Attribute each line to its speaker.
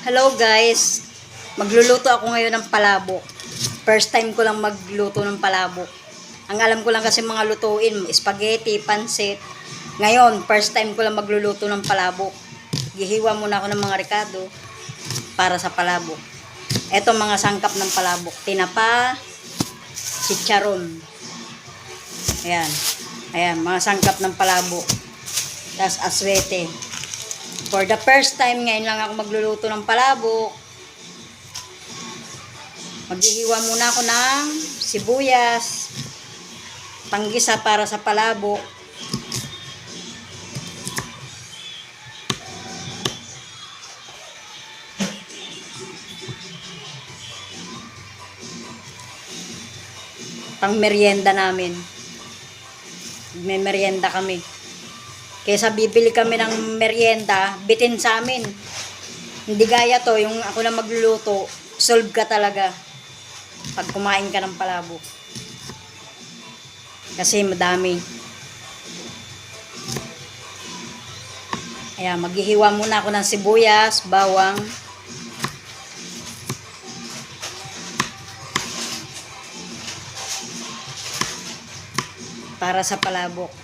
Speaker 1: Hello guys, magluluto ako ngayon ng palabok. First time ko lang magluto ng palabok. Ang alam ko lang kasi mga lutuin, spaghetti, pansit. Ngayon, first time ko lang magluluto ng palabok. Gihiwa muna ako ng mga rekado para sa palabok. Eto mga sangkap ng palabok. Tinapa, chicharon. Ayan. Ayan, mga sangkap ng palabok. Tapos aswete. For the first time, ngayon lang ako magluluto ng palabok. Maghihiwa muna ako ng sibuyas, panggisa para sa palabok. Pang merienda namin. May merienda kami. Kaysa bibili kami ng merienda, bitin sa amin. Hindi gaya to, yung ako na magluluto, solve ka talaga pag kumain ka ng palabok. Kasi madami. Ayan, maghihiwa muna ako ng sibuyas, bawang. Para sa palabok.